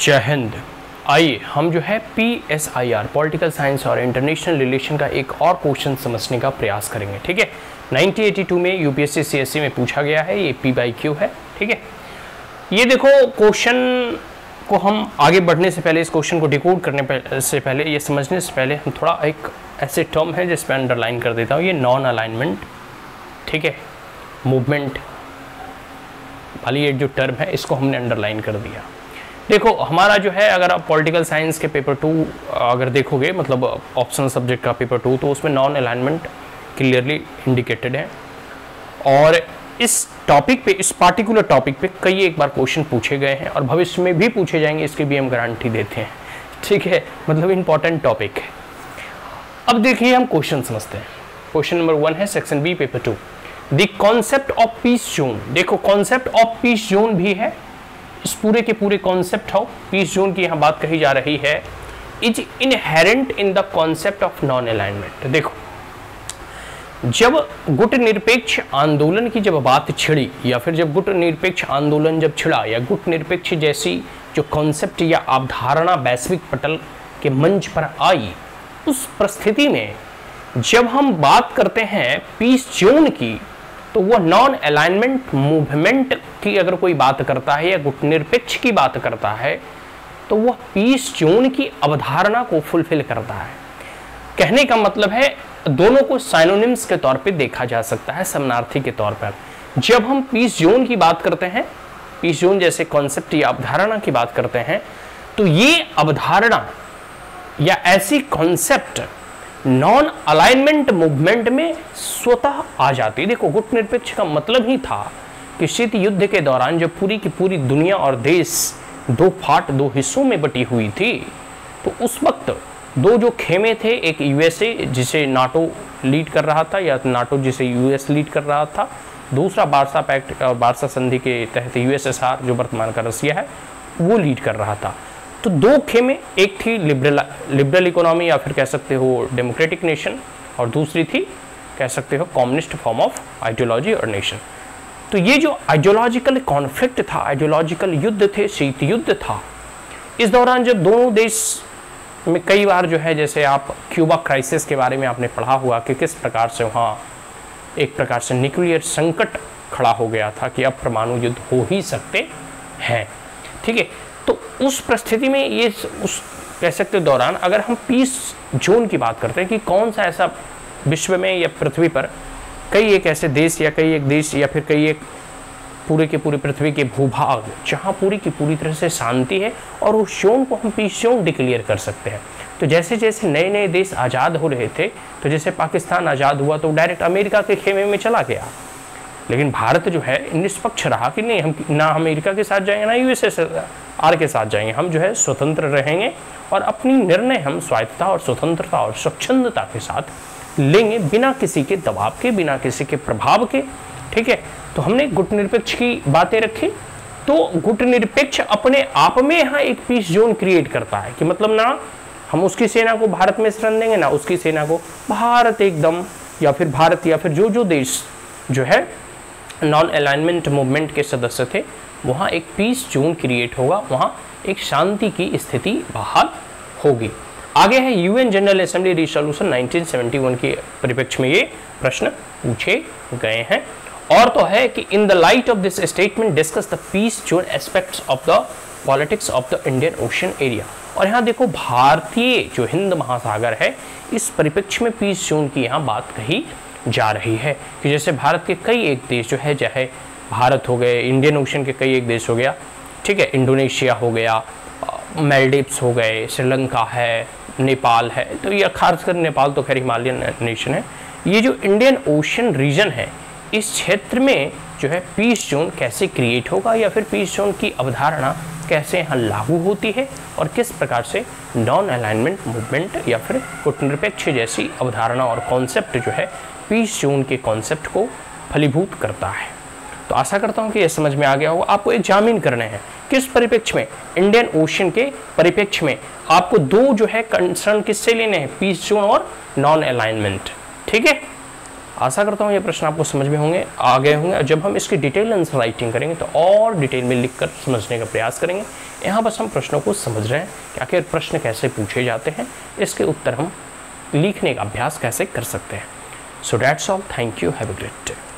जय हिंद। आइए हम जो है PSIR पॉलिटिकल साइंस और इंटरनेशनल रिलेशन का एक और क्वेश्चन समझने का प्रयास करेंगे। ठीक है, 1982 में UPSC CSE में पूछा गया है, ये P/Q है। ठीक है, ये देखो क्वेश्चन को हम आगे बढ़ने से पहले, इस क्वेश्चन को डिकोड करने से पहले, ये समझने से पहले हम थोड़ा एक ऐसे टर्म है जिस पर अंडरलाइन कर देता हूँ, ये नॉन अलाइनमेंट, ठीक है, मूवमेंट वाली ये जो टर्म है इसको हमने अंडरलाइन कर दिया। देखो हमारा जो है, अगर आप पॉलिटिकल साइंस के पेपर 2 अगर देखोगे, मतलब ऑप्शनल सब्जेक्ट का पेपर 2, तो उसमें नॉन अलाइनमेंट क्लियरली इंडिकेटेड है। और इस टॉपिक पे, इस पार्टिकुलर टॉपिक पे कई एक बार क्वेश्चन पूछे गए हैं और भविष्य में भी पूछे जाएंगे, इसकी भी हम गारंटी देते हैं। ठीक है, मतलब इंपॉर्टेंट टॉपिक है। अब देखिए हम क्वेश्चन समझते हैं। क्वेश्चन नंबर 1 है section B paper 2, the concept of peace zone. देखो कॉन्सेप्ट ऑफ पीस जोन भी है, इस पूरे के पूरे कॉन्सेप्ट ऑफ पीस जोन की यहाँ बात कही जा रही है, is inherent in the concept of non alignment. देखो जब गुट निरपेक्ष आंदोलन की जब बात छिड़ी, या फिर जब गुट निरपेक्ष आंदोलन जब छिड़ा, या गुट निरपेक्ष जैसी जो कॉन्सेप्ट या अवधारणा वैश्विक पटल के मंच पर आई, उस परिस्थिति में जब हम बात करते हैं पीस जोन की, तो वह नॉन अलाइनमेंट मूवमेंट की अगर कोई बात करता है या गुटनिरपेक्ष की बात करता है, तो वह पीस जोन की अवधारणा को फुलफिल करता है। कहने का मतलब है दोनों को साइनोनिम्स के तौर पे देखा जा सकता है, समानार्थी के तौर पर। जब हम पीस जोन की बात करते हैं, पीस जोन जैसे कॉन्सेप्ट या अवधारणा की बात करते हैं, तो ये अवधारणा या ऐसी कॉन्सेप्ट नॉन अलाइनमेंट मूवमेंट में स्वतः आ जाती है। देखो गुट निरपेक्ष का मतलब ही था कि शीत युद्ध के दौरान जब पूरी की पूरी दुनिया और देश दो हिस्सों में बटी हुई थी, तो उस वक्त दो जो खेमे थे, एक USA जिसे नाटो लीड कर रहा था, या नाटो जिसे US लीड कर रहा था, दूसरा वार्सा संधि के तहत USSR जो वर्तमान का रसिया है वो लीड कर रहा था। तो दो खेमे, एक थी लिबरल इकोनॉमी या फिर कह सकते हो डेमोक्रेटिक नेशन, और दूसरी थी कह सकते हो कम्युनिस्ट फॉर्म ऑफ आइडियोलॉजी और नेशन। तो ये जो आइडियोलॉजिकल कॉन्फ्लिक्ट था, आइडियोलॉजिकल युद्ध थे, शीत युद्ध था, इस दौरान जब दोनों देश में कई बार जो है, जैसे आप क्यूबा क्राइसिस के बारे में आपने पढ़ा हुआ कि किस प्रकार से वहाँ एक प्रकार से न्यूक्लियर संकट खड़ा हो गया था कि अब परमाणु युद्ध हो ही सकते हैं। ठीक है, तो उस परिस्थिति में ये उस कह सकते दौरान अगर हम पीस जोन की बात करते हैं कि कौन सा ऐसा विश्व में या पृथ्वी पर कई एक ऐसे देश या कई एक देश या फिर कई एक पूरे के पूरे पृथ्वी के भूभाग जहां पूरी की पूरी तरह से शांति है, और उस जोन को हम पीस जोन डिक्लेयर कर सकते हैं। तो जैसे जैसे नए नए देश आज़ाद हो रहे थे, तो जैसे पाकिस्तान आज़ाद हुआ तो डायरेक्ट अमेरिका के खेमे में चला गया, लेकिन भारत जो है निष्पक्ष रहा कि नहीं, हम ना अमेरिका के साथ जाएंगे ना USSR के साथ जाएंगे, हम जो है स्वतंत्र रहेंगे और अपनी निर्णय हम स्वायत्तता और स्वतंत्रता और स्वच्छंदता के साथ लेंगे, बिना किसी के दबाव के, बिना किसी के प्रभाव के। ठीक है, तो हमने गुट निरपेक्ष की बातें रखी। तो गुट निरपेक्ष अपने आप में यहाँ एक पीस जोन क्रिएट करता है कि मतलब ना हम उसकी सेना को भारत में शरण देंगे, ना उसकी सेना को भारत एकदम, या फिर भारत या फिर जो देश जो है नॉन अलाइनमेंट मूवमेंट के सदस्य थे, वहाँ एक पीस जोन क्रिएट होगा, वहाँ एक शांति की स्थिति बहाल होगी। आगे है UN जनरल असेंबली रिजोल्यूशन 1971 के परिप्रेक्ष्य में ये प्रश्न पूछे गए हैं। और तो है कि in the light of this statement discuss the peace zone aspects of the politics of the Indian Ocean area. और यहाँ देखो भारतीय जो हिंद महासागर है, इस परिप्रेक्ष्य में पीस जोन की यहाँ बात कही जा रही है कि जैसे भारत के कई एक देश जो है, चाहे भारत हो गए, इंडियन ओशन के कई एक देश हो गया, ठीक है, इंडोनेशिया हो गया, मालदीव्स हो गए, श्रीलंका है, नेपाल है, तो ये खासकर नेपाल तो खैर हिमालयन नेशन है। ये जो इंडियन ओशन रीजन है, इस क्षेत्र में जो है पीस जोन कैसे क्रिएट होगा, या फिर पीस जोन की अवधारणा कैसे यहाँ लागू होती है, और किस प्रकार से नॉन अलाइनमेंट मूवमेंट या फिर गुटनिरपेक्ष जैसी अवधारणा और कॉन्सेप्ट जो है पीस जोन के कॉन्सेप्ट को फलीभूत करता है। तो आशा करता हूँ कि यह समझ में आ गया होगा। आपको एग्जामिन करने हैं किस परिप्रेक्ष्य में, इंडियन ओशन के परिप्रेक्ष्य में आपको दो जो है कंसर्न किससे लेने हैं, पीस जोन और नॉन अलाइनमेंट। ठीक है, आशा करता हूँ ये प्रश्न आपको समझ में होंगे, आ गए होंगे। और जब हम इसकी डिटेल आंसर राइटिंग करेंगे तो और डिटेल में लिखकर समझने का प्रयास करेंगे। यहाँ बस हम प्रश्नों को समझ रहे हैं कि आखिर प्रश्न कैसे पूछे जाते हैं, इसके उत्तर हम लिखने का अभ्यास कैसे कर सकते हैं। So that's all, thank you, have a great day.